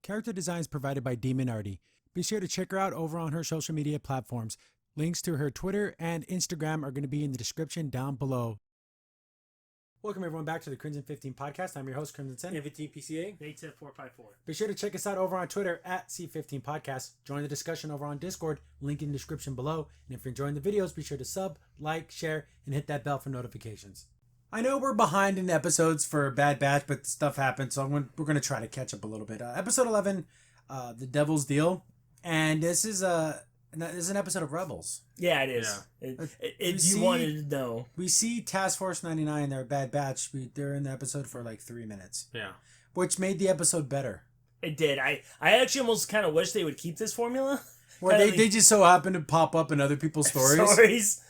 Character design is provided by Demon Artie. Be sure to check her out over on her social media platforms. Links to her Twitter and Instagram are going to be in the description down below. Welcome everyone back to the Crimson 15 podcast. I'm your host, Crimson Sin. 15 PCA. 810-454. Be sure to check us out over on Twitter at C15 Podcast. Join the discussion over on Discord, link in the description below. And if you're enjoying the videos, be sure to sub, like, share, and hit that bell for notifications. I know we're behind in episodes for Bad Batch, but stuff happened, so we're going to try to catch up a little bit. Episode 11, The Devil's Deal. And this is an episode of Rebels. Yeah, it is. Yeah. If you wanted to know. We see Task Force 99, they're a Bad Batch. They're in the episode for like 3 minutes. Yeah. Which made the episode better. It did. I actually almost kind of wish they would keep this formula. Where they just so happen to pop up in other people's stories.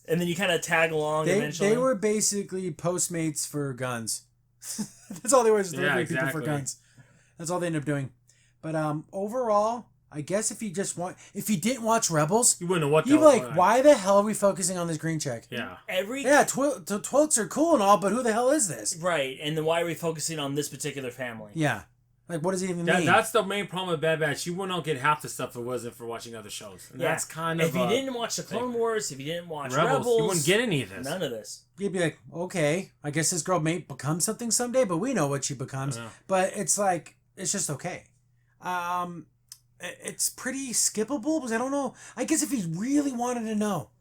And then you kind of tag along eventually. They were basically Postmates for guns. That's all they were, just delivering people for guns. That's all they ended up doing. But overall, I guess if you didn't watch Rebels, you wouldn't know what. You'd be like, why the hell are we focusing on this green check? Yeah. Twilts are cool and all, but who the hell is this? Right, and then why are we focusing on this particular family? Yeah. Like, what does it even mean? That's the main problem with Bad Batch. You wouldn't get half the stuff if it wasn't for watching other shows. And that's kind of. If you didn't watch the Clone Wars, if you didn't watch Rebels, you wouldn't get any of this. None of this. You'd be like, okay, I guess this girl may become something someday, but we know what she becomes. But it's like, it's just okay. It's pretty skippable because I don't know. I guess if you really wanted to know,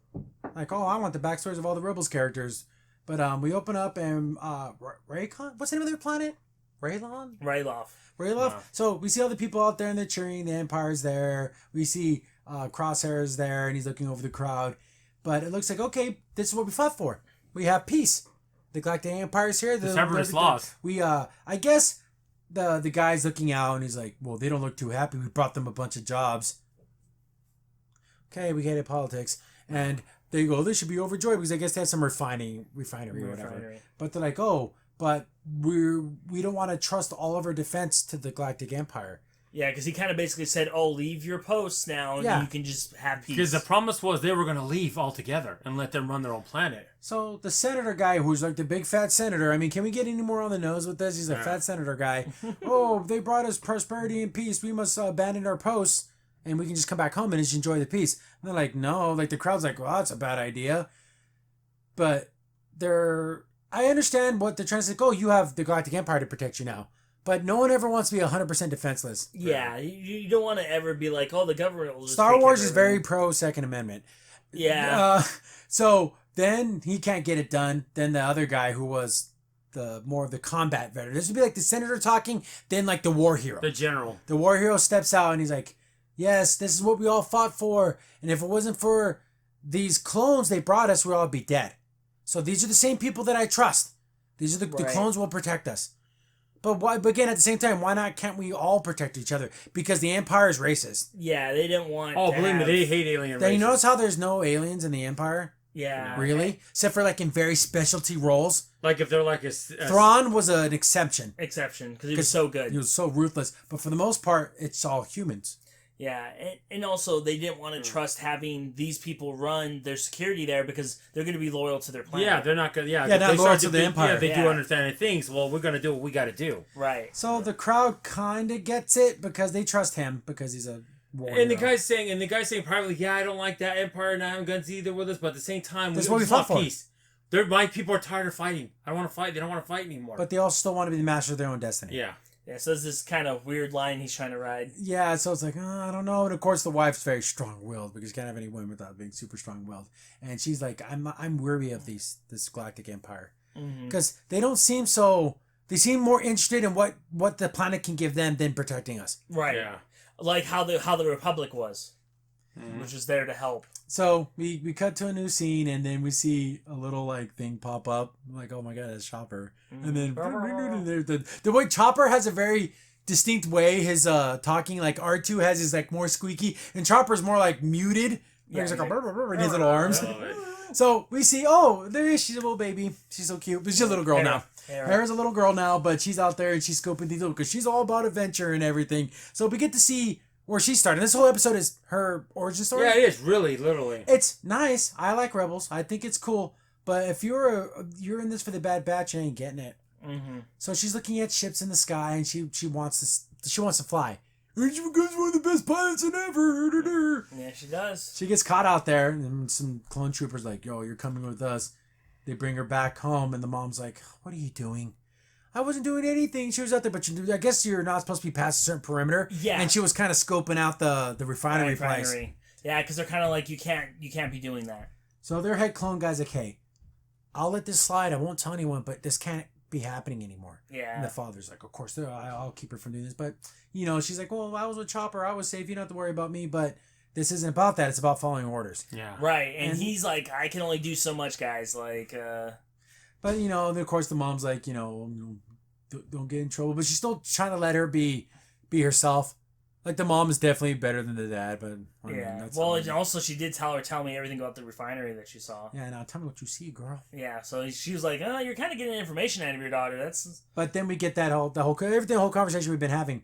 like, oh, I want the backstories of all the Rebels characters. But we open up and Raycon, what's the name of their planet? Ryloth. Yeah. So we see all the people out there and they're cheering. The Empire's there. We see Crosshair's there and he's looking over the crowd. But it looks like, okay, this is what we fought for. We have peace. The Galactic Empire's here. The Separatist lost. I guess the guy's looking out and he's like, well, they don't look too happy. We brought them a bunch of jobs. Okay, we get it, politics. And they go, they should be overjoyed because I guess they had some refinery or whatever. But they're like, oh, but we don't want to trust all of our defense to the Galactic Empire. Yeah, because he kind of basically said, oh, leave your posts now and you can just have peace. Because the promise was they were going to leave altogether and let them run their own planet. So the senator guy, who's like the big fat senator, I mean, can we get any more on the nose with this? He's a fat senator guy. Oh, they brought us prosperity and peace. We must abandon our posts and we can just come back home and just enjoy the peace. And they're like, no. Like the crowd's like, well, that's a bad idea. But I understand what they're trying to say. Oh, you have the Galactic Empire to protect you now. But no one ever wants to be 100% defenseless. Yeah, you don't want to ever be like, oh, the government will just Star Wars is very pro Second Amendment. Yeah. So then he can't get it done. Then the other guy who was more of the combat veteran. This would be like the senator talking, then like the war hero. The general. The war hero steps out and he's like, yes, this is what we all fought for. And if it wasn't for these clones they brought us, we'd all be dead. So these are the same people that I trust. These are the clones will protect us. But why? But again, at the same time, can't we all protect each other? Because the Empire is racist. Yeah, they didn't want. Oh, believe me, they hate alien races. You notice how there's no aliens in the Empire? Yeah. Really? Except for like in very specialty roles. Like if they're like a Thrawn was an exception. Because he was so good. He was so ruthless. But for the most part, it's all humans. Yeah, and also they didn't want to trust having these people run their security there because they're going to be loyal to their planet. Yeah, they're not going to... Yeah, not loyal to the Empire. Yeah, they do understand things. Well, we're going to do what we got to do. Right. So the crowd kind of gets it because they trust him because he's a warrior. And the guy's saying privately, yeah, I don't like that Empire and I have guns either with us, but at the same time, we want peace. My people are tired of fighting. I don't want to fight. They don't want to fight anymore. But they all still want to be the master of their own destiny. Yeah. Yeah, so there's this kind of weird line he's trying to ride. Yeah, so it's like, I don't know. And of course, the wife's very strong-willed because you can't have any women without being super strong-willed. And she's like, I'm weary of this Galactic Empire. Because they don't seem so... They seem more interested in what the planet can give them than protecting us. Right. Yeah. Like how the Republic was, which was there to help. So we cut to a new scene, and then we see a little like thing pop up. I'm like, oh my god, it's Chopper. And then the way Chopper has a very distinct way his talking. Like R2 has his like more squeaky, and Chopper's more like muted. Yeah, he's like in his little arms. So we see, there is, she's a little baby. She's so cute. But she's a little girl now. Hera's a little girl now, but she's out there and she's scoping things out because she's all about adventure and everything. So we get to see where she started. This whole episode is her origin story. Yeah, it is, really, literally. It's nice. I like Rebels. I think it's cool. But if you're in this for the Bad Batch, you ain't getting it. So she's looking at ships in the sky and she wants to fly. and she becomes one of the best pilots in ever. Yeah, she does. She gets caught out there, and some clone troopers like, yo, you're coming with us. They bring her back home, and the mom's like, what are you doing? I wasn't doing anything. She was out there, but I guess you're not supposed to be past a certain perimeter. Yeah. And she was kind of scoping out the refinery place. Yeah, because they're kind of like, you can't be doing that. So their head clone guy's like, hey, I'll let this slide. I won't tell anyone, but this can't be happening anymore. Yeah. And the father's like, of course, I'll keep her from doing this. But, you know, she's like, well, I was with Chopper. I was safe. You don't have to worry about me. But this isn't about that. It's about following orders. Yeah. Right. And he's like, I can only do so much, guys. Like, But, you know, and of course the mom's like, you know, don't get in trouble. But she's still trying to let her be herself. Like, the mom is definitely better than the dad, but... and also she did tell me everything about the refinery that she saw. Yeah, now tell me what you see, girl. Yeah, so she was like, oh, you're kind of getting information out of your daughter. That's... But then we get the whole conversation we've been having.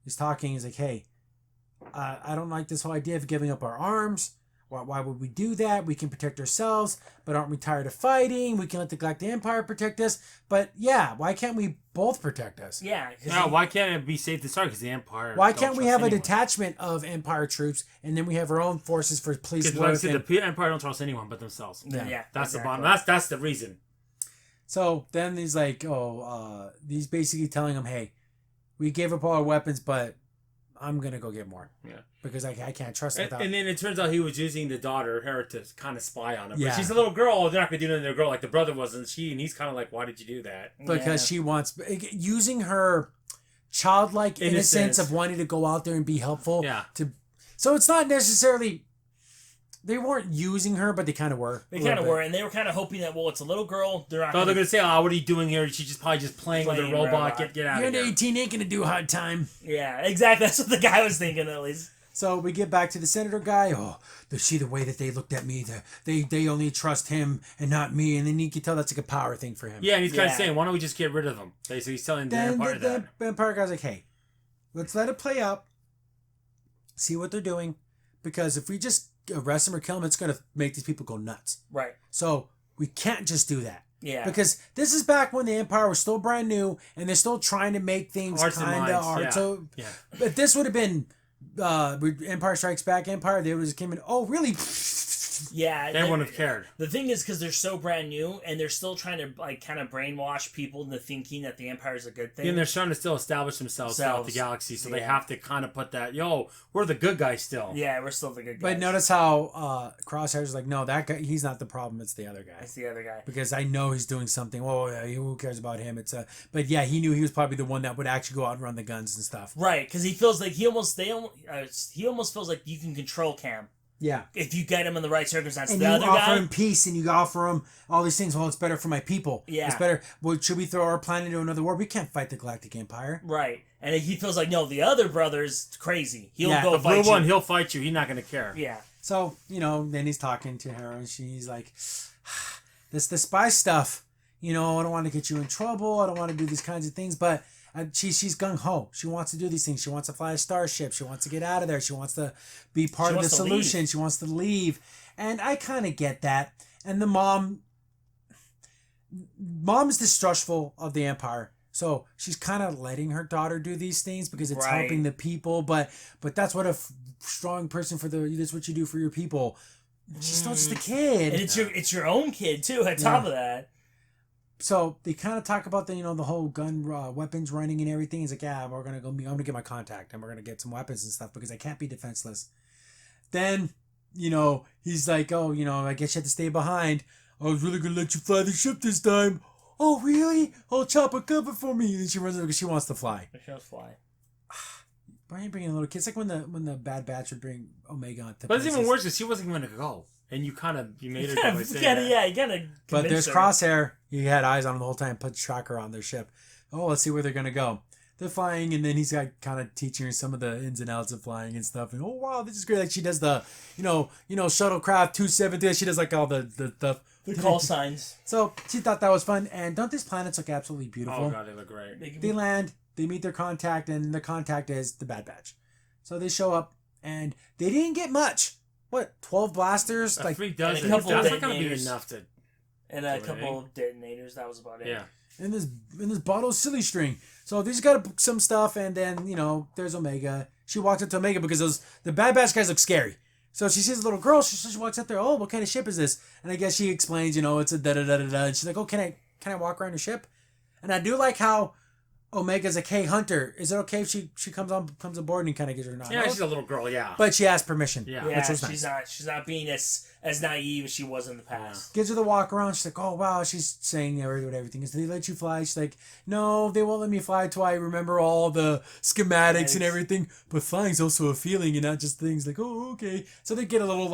He's talking, he's like, hey, I don't like this whole idea of giving up our arms. Why would we do that? We can protect ourselves, but aren't we tired of fighting? We can let the Galactic Empire protect us. But yeah, why can't we both protect us? Yeah. No, why can't it be safe to start? Because the Empire. Why can't we have a detachment of Empire troops and then we have our own forces for police work? Because the Empire don't trust anyone but themselves. Yeah, that's exactly. the bottom. That's the reason. So then he's like, he's basically telling him, hey, we gave up all our weapons, but I'm gonna go get more. Yeah. Because I can't trust her. And then it turns out he was using the daughter, her, to kind of spy on him. Yeah. But she's a little girl. They're not going to do nothing to the girl like the brother was. And he's kind of like, why did you do that? Because she wants... Using her childlike innocence of wanting to go out there and be helpful. Yeah. So it's not necessarily... They weren't using her, but they kind of were. They kind of were, and they were kind of hoping that, well, it's a little girl. They're not. They're going to say, "Oh, what are you doing here?" She's just probably just playing with a robot. Get out of here. You're 18, ain't gonna do a hard time. Yeah, exactly. That's what the guy was thinking, at least. So we get back to the senator guy. Oh, they see the way that they looked at me. They only trust him and not me. And then you can tell that's like a power thing for him. Yeah, and he's kind of saying, "Why don't we just get rid of him?" So he's telling the Empire that. The Empire guy's like, "Hey, let's let it play out. See what they're doing, because if we just arrest them or kill them, it's gonna make these people go nuts. Right. So we can't just do that. Yeah. Because this is back when the Empire was still brand new and they're still trying to make things kind of hard. Yeah. So, yeah. But this would have been Empire Strikes Back. Empire. They would just came in. Oh, really? Yeah, they wouldn't have cared. The thing is, because they're so brand new and they're still trying to like kind of brainwash people into thinking that the Empire is a good thing. And they're trying to still establish themselves throughout the galaxy, so they have to kind of put that, we're the good guys still. Yeah, we're still the good guys. But notice how Crosshair's like, no, that guy, he's not the problem. It's the other guy. It's the other guy. Because I know he's doing something. Oh, yeah, who cares about him? But yeah, he knew he was probably the one that would actually go out and run the guns and stuff. Right, because he feels like he almost feels like you can control Cam. Yeah. If you get him in the right circumstances. And the you other offer guy, him peace and you offer him all these things. Well, it's better for my people. Yeah. It's better. Well, should we throw our planet into another war? We can't fight the Galactic Empire. Right. And he feels like, no, the other brother's crazy. He'll go the fight blue one, you. he'll fight you. He's not going to care. Yeah. So, then he's talking to her and she's like, the spy stuff. I don't want to get you in trouble. I don't want to do these kinds of things. But she's gung-ho. She wants to do these things. She wants to fly a starship. She wants to get out of there. She wants to be part of the solution. Leave. She wants to leave. And I kind of get that. And the mom's distrustful of the Empire. So she's kind of letting her daughter do these things because it's helping the people. But that's what a strong person that's what you do for your people. She's still just a kid. And it's your own kid, too, on top of that. So they kind of talk about the whole gun weapons running and everything. He's like, yeah, I'm gonna get my contact and we're gonna get some weapons and stuff because I can't be defenseless. Then, he's like, oh, I guess you have to stay behind. I was really gonna let you fly the ship this time. Oh, really? Oh, Chopper, cover for me. And then she runs over because she wants to fly. She wants to fly. Why are you bringing a little kid? It's like when the Bad Batch would bring Omega on. But it's even worse because she wasn't going to go. And you made her go by saying that. Yeah, you gotta. But there's Crosshair. He had eyes on him the whole time. Put the tracker on their ship. Oh, let's see where they're gonna go. They're flying, and then he's got kind of teaching her some of the ins and outs of flying and stuff. And oh wow, this is great. Like she does the, shuttlecraft 273. She does like all the call signs. So she thought that was fun. And don't these planets look absolutely beautiful? Oh god, they look great. They land. They meet their contact, and the contact is the Bad Batch. So they show up, and they didn't get much. What, 12 blasters? Like 3 dozen. That's not going to be enough to... And a couple of detonators. That was about it. Yeah. In this bottle of silly string. So they just got some stuff, and then there's Omega. She walks up to Omega because the Bad Batch guys look scary. So she sees a little girl. She walks up there. Oh, what kind of ship is this? And I guess she explains, it's a da da da da da. And she's like, oh, can I walk around your ship? And I do like how Omega's a K Hunter. Is it okay if she comes aboard and kind of gives her a nod? Yeah, she's a little girl. Yeah. But she asked permission. Yeah. Yeah, which was nice. she's not being as naive as she was in the past. Gives her the walk around. She's like, oh, wow. She's saying what everything is. Do they let you fly? She's like, no, they won't let me fly till I remember all the schematics and everything. But flying's also a feeling and not just things like, oh, okay. So they get a little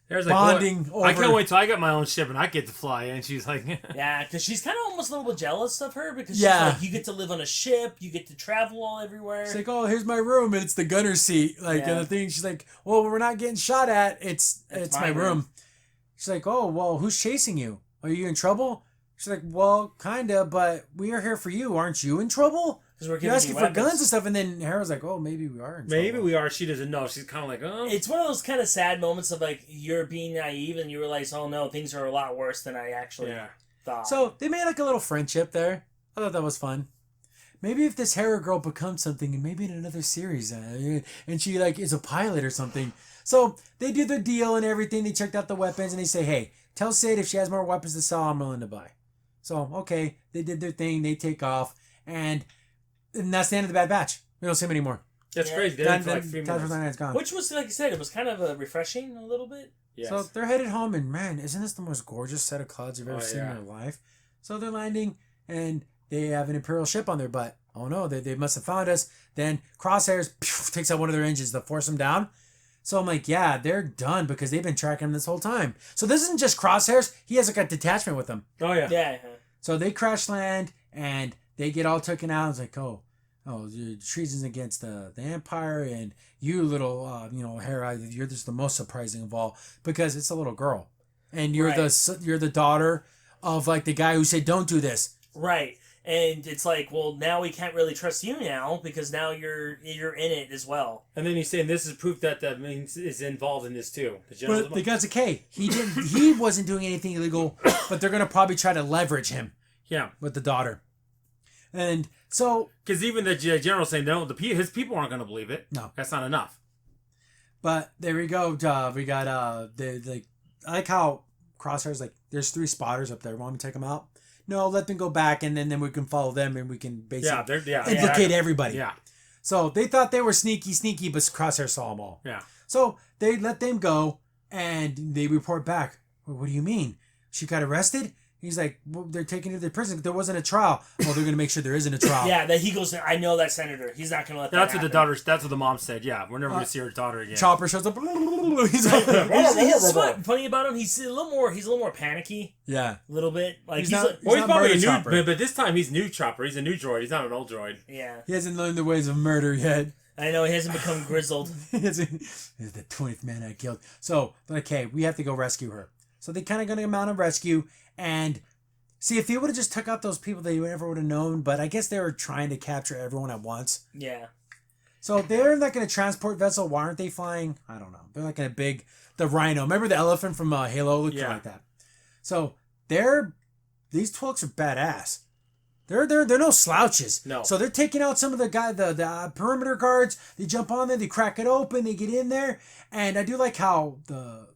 there's bonding over. I can't wait till I get my own ship and I get to fly. And she's like, yeah, because she's kind of almost a little bit jealous of her because she's like, you get to live on a ship, you get to travel all everywhere. She's like, oh, here's my room, and it's the gunner seat. And the thing, she's like, well, we're not getting shot at. It's my room. She's like, oh, well, who's chasing you? Are you in trouble? She's like, well, kinda, but we are here for you. Aren't you in trouble? You're asking for guns and stuff, and then Hera's like, oh, maybe we are in trouble. Maybe we are. She doesn't know. She's kind of like, oh. It's one of those kind of sad moments of like, you're being naive and you realize, oh no, things are a lot worse than I actually thought. So they made like a little friendship there. I thought that was fun. Maybe if this Hera girl becomes something, and maybe in another series, and she is a pilot or something. So they do their deal and everything. They checked out the weapons, and they say, hey, tell Sid if she has more weapons to sell, I'm willing to buy. So, okay, they did their thing. They take off, and that's the end of the Bad Batch. We don't see him anymore. That's crazy. They're for like 3 minutes. Gone. Which was, like you said, it was kind of refreshing a little bit. Yes. So they're headed home, and man, isn't this the most gorgeous set of clouds you've ever seen in your life? So they're landing, and they have an Imperial ship on their butt. Oh no, they must have found us. Then Crosshairs takes out one of their engines to force them down. So I'm like, yeah, they're done because they've been tracking him this whole time. So this isn't just Crosshairs. He has a detachment with them. Oh, yeah. Yeah. So they crash land, and they get all taken out. It's like, oh, treason's against the Empire, and you little, Hera, you're just the most surprising of all because it's a little girl, and you're the daughter of like the guy who said don't do this. Right, and it's like, well, now we can't really trust you now because now you're in it as well. And then he's saying this is proof that means is involved in this too. But the guy's a K. He wasn't doing anything illegal, but they're gonna probably try to leverage him. Yeah, with the daughter. And so... Because even the general saying, no, his people aren't going to believe it. No. That's not enough. But there we go. We got... I like how Crosshair's like, there's 3 spotters up there. Want me to take them out? No, let them go back, and then we can follow them, and we can basically implicate everybody. Yeah. So they thought they were sneaky, but Crosshair saw them all. Yeah. So they let them go, and they report back. Well, what do you mean? She got arrested? He's like, well, they're taking her to the prison. There wasn't a trial. Well, they're going to make sure there isn't a trial. Yeah, that he goes, I know that senator. He's not going to let that happen. That's what the mom said. Yeah, we're never going to see her daughter again. Chopper shows up. He's like, funny about him, he's a little more panicky. Yeah. A little bit. Like he's probably a new, but this time he's new Chopper. He's a new droid. He's not an old droid. Yeah. He hasn't learned the ways of murder yet. I know, he hasn't become grizzled. He's the 20th man I killed. So, okay, we have to go rescue her. So they kind of going to mount a rescue, and... See, if he would have just took out those people, they never would have known. But I guess they were trying to capture everyone at once. Yeah. So they're like in a transport vessel. Why aren't they flying? I don't know. They're like in a the Rhino. Remember the elephant from Halo? Looked like that. So these Twilks are badass. They're no slouches. No. So they're taking out some of the perimeter guards. They jump on there. They crack it open. They get in there. And I do like how the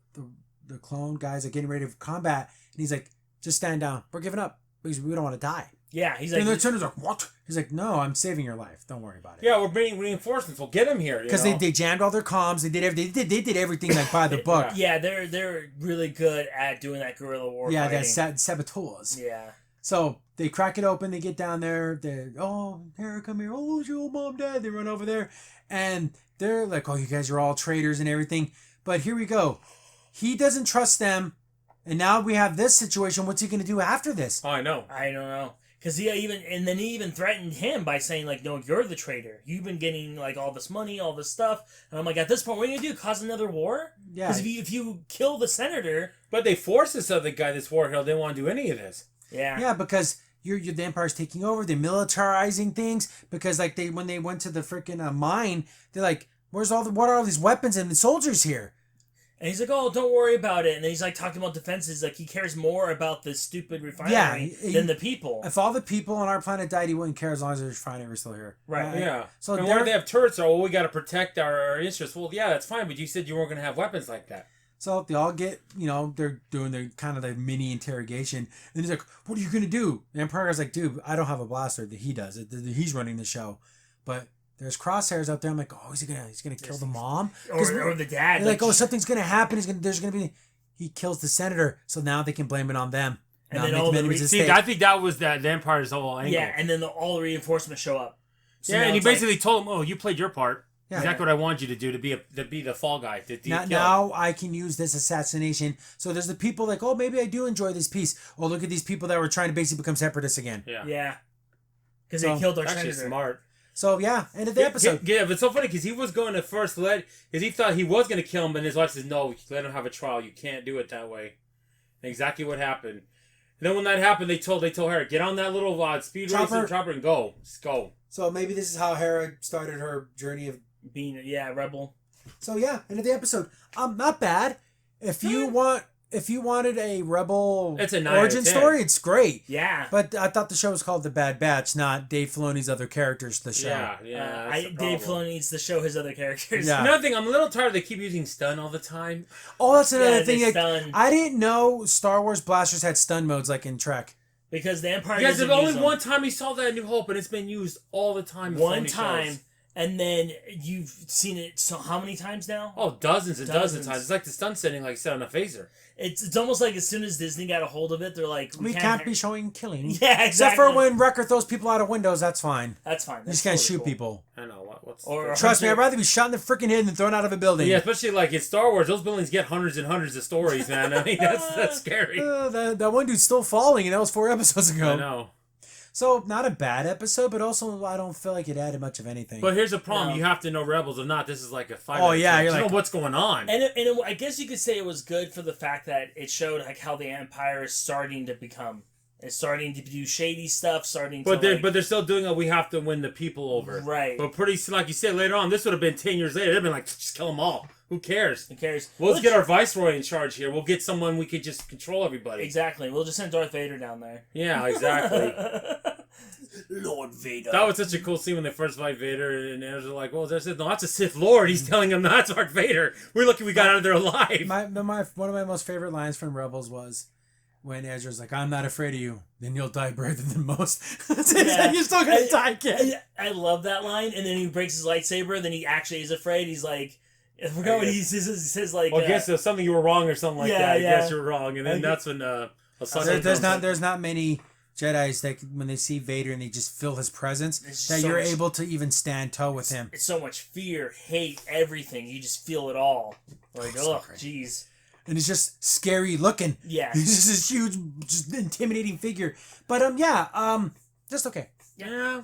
clone guys are getting ready for combat. And he's like, just stand down. We're giving up because we don't want to die. Yeah, he's like... And the Turner's like, what? He's like, no, I'm saving your life. Don't worry about it. Yeah, we're bringing reinforcements. We'll get them here. Because they jammed all their comms. They did everything like by the book. Yeah, they're really good at doing that guerrilla war. Yeah, that saboteurs. Yeah. So they crack it open. They get down there. Hera, come here. Oh, it's your mom, dad. They run over there. And they're like, oh, you guys are all traitors and everything. But here we go. He doesn't trust them. And now we have this situation. What's he going to do after this? Oh, I know. I don't know. Because he even threatened him by saying, like, no, you're the traitor. You've been getting, like, all this money, all this stuff. And I'm like, at this point, what are you going to do? Cause another war? Yeah. Because if you kill the senator... But they forced this other guy, this war hero, they didn't want to do any of this. Yeah. Yeah, because the Empire's taking over. They're militarizing things. Because, like, when they went to the freaking mine, they're like, what are all these weapons and the soldiers here? And he's like, "Oh, don't worry about it." And then he's like talking about defenses, like he cares more about the stupid refinery than the people. If all the people on our planet died, he wouldn't care as long as the refinery was still here. Right. Yeah. So and why do they have turrets? Or we got to protect our interests. Well, yeah, that's fine, but you said you weren't going to have weapons like that. So they all get, they're doing their kind of the mini interrogation. And he's like, "What are you going to do?" And Emperor guy's like, "Dude, I don't have a blaster." That he does. He's running the show. But there's crosshairs out there. I'm like, "Oh, he's gonna kill the mom or the dad." Like, "Oh, something's gonna happen. There's gonna be." He kills the senator, so now they can blame it on them. And then all the I think that was the Empire's whole angle. Yeah, and then all the reinforcements show up. So and he basically told him, "Oh, you played your part. Yeah. Exactly what I want you to do to be the fall guy. Now I can use this assassination." So there's the people like, "Oh, maybe I do enjoy this piece." Oh, look at these people that were trying to basically become separatists again. Yeah. Because they killed our senator. Smart. So yeah, end of the episode. Yeah, but it's so funny because he was going to first because he thought he was going to kill him, but his wife says, "No, let him have a trial. You can't do it that way." And exactly what happened. And then when that happened, they told her, "Get on that little speed racer chopper and go. Just go." So maybe this is how Hera started her journey of being a rebel. So yeah, end of the episode. Not bad. If you wanted a rebel origin story, it's great. Yeah. But I thought the show was called The Bad Batch, not Dave Filoni's other characters. The show. Yeah. Dave Filoni needs to show his other characters. Yeah. Another thing, I'm a little tired. They keep using stun all the time. Oh, that's another thing. Like, I didn't know Star Wars blasters had stun modes like in Trek. Because the Empire. Because there's only one time he saw that in New Hope, and it's been used all the time. One time. Shows. And then you've seen it so how many times now? Oh, dozens and dozens of times. It's like the stun setting, like set on a phaser. It's almost like as soon as Disney got a hold of it, they're like, we can't be showing killing. Yeah, exactly. Except for when Wrecker throws people out of windows, that's fine. That's fine. You just can't shoot people. I know. Trust me, I'd rather be shot in the freaking head than thrown out of a building. Yeah, especially like in Star Wars, those buildings get hundreds and hundreds of stories, man. I mean, that's scary. That one dude's still falling, and that was 4 episodes ago. I know. So, not a bad episode, but also I don't feel like it added much of anything. But here's the problem. You have to know Rebels. If not, this is like a fight. Oh, yeah. You know what's going on. And I guess you could say it was good for the fact that it showed like how the Empire is starting to become. It's starting to do shady stuff, But they're still doing it. We have to win the people over. Right. But like you said, later on, this would have been 10 years later. They'd been like, just kill them all. Who cares? Who cares? We'll get our Viceroy in charge here. We'll get someone we could just control everybody. Exactly. We'll just send Darth Vader down there. Yeah, exactly. Lord Vader. That was such a cool scene when they first fight Vader, and they're like, "Well, no, that's a Sith Lord." He's telling them that's Darth Vader. We're lucky we got out of there alive. One of my most favorite lines from Rebels was when Ezra's like, "I'm not afraid of you. Then you'll die braver than most." You're still gonna die, kid. I love that line, and then he breaks his lightsaber. Then he actually is afraid. He's like, I forgot what he says. Like, well, I guess there's something you were wrong or something like that. I guess you're wrong, and then that's when there's not many Jedis that when they see Vader and they just feel his presence that you're able to even stand toe with him. It's so much fear, hate, everything. You just feel it all. Like, oh, jeez. And it's just scary looking. Yeah. He's just this huge, just intimidating figure. But just okay. Yeah.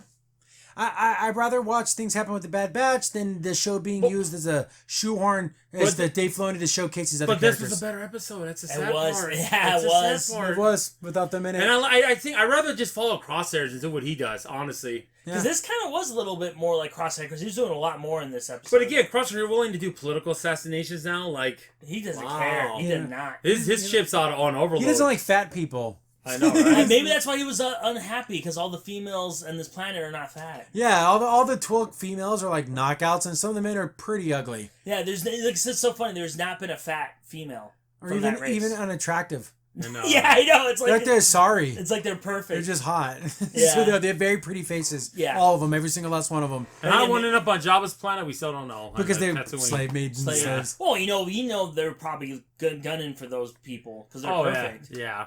I'd rather watch things happen with the Bad Batch than the show being used as a shoehorn as the Dave Filoni to showcase his other characters. But this was a better episode. That's a sad part. Yeah, it was. It was without them in it. And I think I'd rather just follow Crosshairs and do what he does, honestly. Because this kind of was a little bit more like Crosshair because he was doing a lot more in this episode. But again, Crosshair, you're willing to do political assassinations now? Like he doesn't care. He did not. His ship's on overload. He doesn't like fat people. I know, right? Maybe that's why he was unhappy because all the females on this planet are not fat. Yeah, all the Twilk females are like knockouts, and some of the men are pretty ugly. Yeah, it's so funny. There's not been a fat female or from that race. even unattractive. Yeah, I know. It's like they're sorry. It's like they're perfect. They're just hot. Yeah. So they have very pretty faces. Yeah, all of them, every single last one of them. And how one ended up on Jabba's planet, we still don't know. Because they're slave maids. Yeah. Well, you know they're probably gunning for those people because they're perfect. Yeah.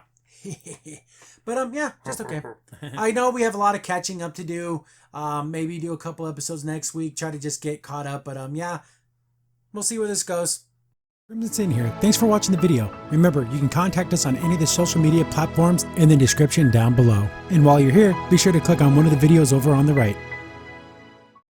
But just okay. I know we have a lot of catching up to do. Maybe do a couple episodes next week. Try to just get caught up. But we'll see where this goes. Crimson's in here. Thanks for watching the video. Remember, you can contact us on any of the social media platforms in the description down below. And while you're here, be sure to click on one of the videos over on the right.